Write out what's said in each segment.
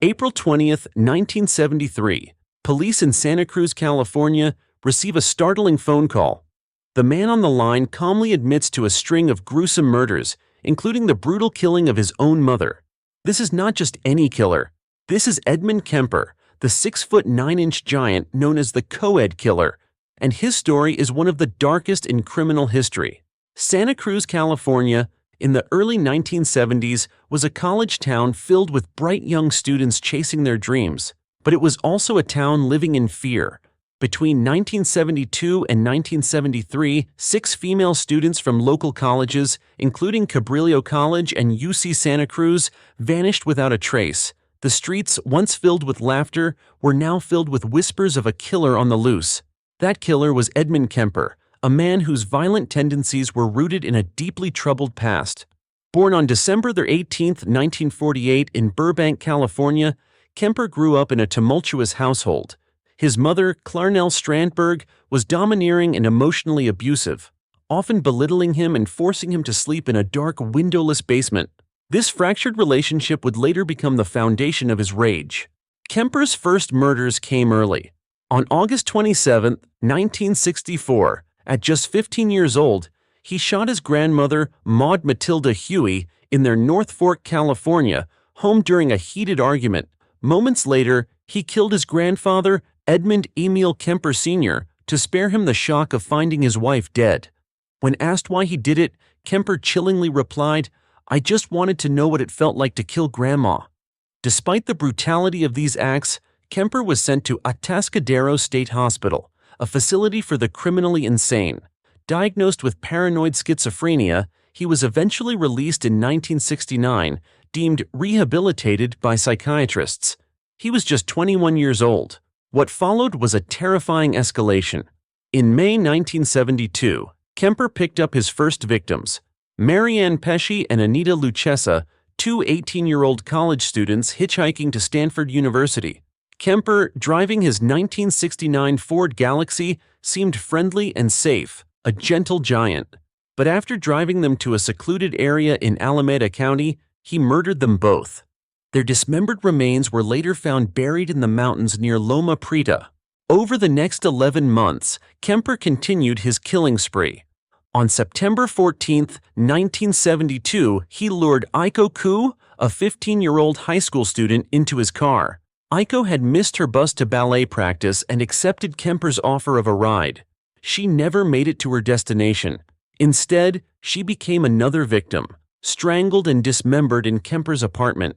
April 20th, 1973, police in Santa Cruz, California, receive a startling phone call. The man on the line calmly admits to a string of gruesome murders, including the brutal killing of his own mother. This is not just any killer. This is Edmund Kemper, the 6'9" giant known as the Co-Ed Killer, and his story is one of the darkest in criminal history. Santa Cruz, California, in the early 1970s, was a college town filled with bright young students chasing their dreams, but it was also a town living in fear. Between 1972 and 1973, 6 female students from local colleges, including Cabrillo College and UC Santa Cruz, vanished without a trace. The streets, once filled with laughter, were now filled with whispers of a killer on the loose. That killer was Edmund Kemper, a man whose violent tendencies were rooted in a deeply troubled past. Born on December 18, 1948 in Burbank, California, Kemper grew up in a tumultuous household. His mother, Clarnell Strandberg, was domineering and emotionally abusive, often belittling him and forcing him to sleep in a dark, windowless basement. This fractured relationship would later become the foundation of his rage. Kemper's first murders came early. On August 27, 1964, at just 15 years old, he shot his grandmother, Maud Matilda Huey, in their North Fork, California, home during a heated argument. Moments later, he killed his grandfather, Edmund Emil Kemper Sr., to spare him the shock of finding his wife dead. When asked why he did it, Kemper chillingly replied, "I just wanted to know what it felt like to kill Grandma." Despite the brutality of these acts, Kemper was sent to Atascadero State Hospital, a facility for the criminally insane. Diagnosed with paranoid schizophrenia, he was eventually released in 1969, deemed rehabilitated by psychiatrists. He was just 21 years old. What followed was a terrifying escalation. In May 1972, Kemper picked up his first victims, Marianne Pesci and Anita Lucchesa, 2 18-year-old college students hitchhiking to Stanford University. Kemper, driving his 1969 Ford Galaxy, seemed friendly and safe, a gentle giant. But after driving them to a secluded area in Alameda County, he murdered them both. Their dismembered remains were later found buried in the mountains near Loma Prieta. Over the next 11 months, Kemper continued his killing spree. On September 14, 1972, he lured A.K.A, a 15-year-old high school student, into his car. A.K.A had missed her bus to ballet practice and accepted Kemper's offer of a ride. She never made it to her destination. Instead, she became another victim, strangled and dismembered in Kemper's apartment.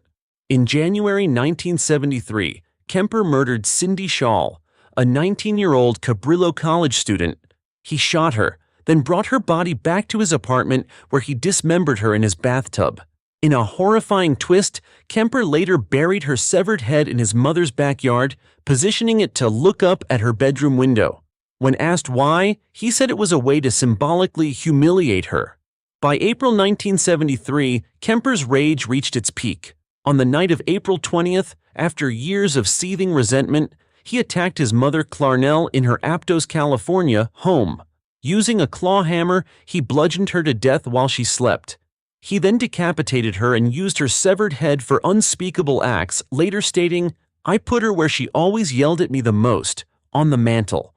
In January 1973, Kemper murdered Cindy Schall, a 19-year-old Cabrillo College student. He shot her, then brought her body back to his apartment where he dismembered her in his bathtub. In a horrifying twist, Kemper later buried her severed head in his mother's backyard, positioning it to look up at her bedroom window. When asked why, he said it was a way to symbolically humiliate her. By April 1973, Kemper's rage reached its peak. On the night of April 20th, after years of seething resentment, he attacked his mother Clarnell in her Aptos, California, home. Using a claw hammer, he bludgeoned her to death while she slept. He then decapitated her and used her severed head for unspeakable acts, later stating, "I put her where she always yelled at me the most, on the mantle."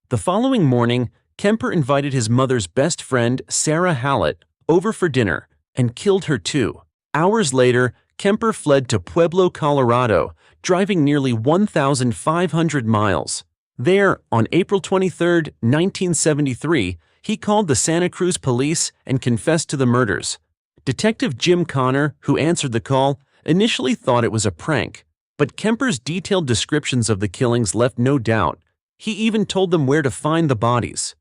The following morning, Kemper invited his mother's best friend, Sarah Hallett, over for dinner, and killed her too. Hours later, Kemper fled to Pueblo, Colorado, driving nearly 1,500 miles. There, on April 23, 1973, he called the Santa Cruz police and confessed to the murders. Detective Jim Connor, who answered the call, initially thought it was a prank, but Kemper's detailed descriptions of the killings left no doubt. He even told them where to find the bodies.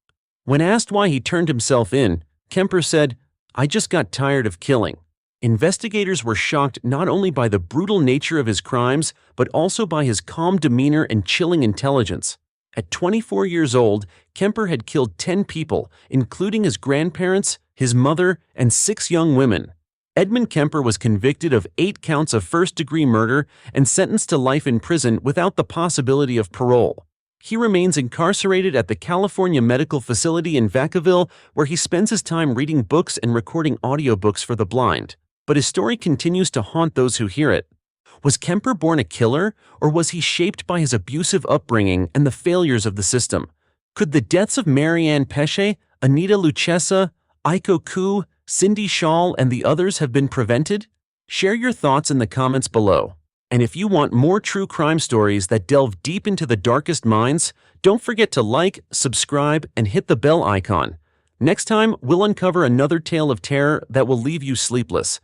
When asked why he turned himself in, Kemper said, "I just got tired of killing." Investigators were shocked not only by the brutal nature of his crimes, but also by his calm demeanor and chilling intelligence. At 24 years old, Kemper had killed 10 people, including his grandparents, his mother, and 6 young women. Edmund Kemper was convicted of 8 counts of first-degree murder and sentenced to life in prison without the possibility of parole. He remains incarcerated at the California Medical Facility in Vacaville, where he spends his time reading books and recording audiobooks for the blind. But his story continues to haunt those who hear it. Was Kemper born a killer, or was he shaped by his abusive upbringing and the failures of the system? Could the deaths of Marianne Pesce, Anita Lucchesa, A.K.A, Cindy Shaw, and the others have been prevented? Share your thoughts in the comments below. And if you want more true crime stories that delve deep into the darkest minds, don't forget to like, subscribe, and hit the bell icon. Next time, we'll uncover another tale of terror that will leave you sleepless.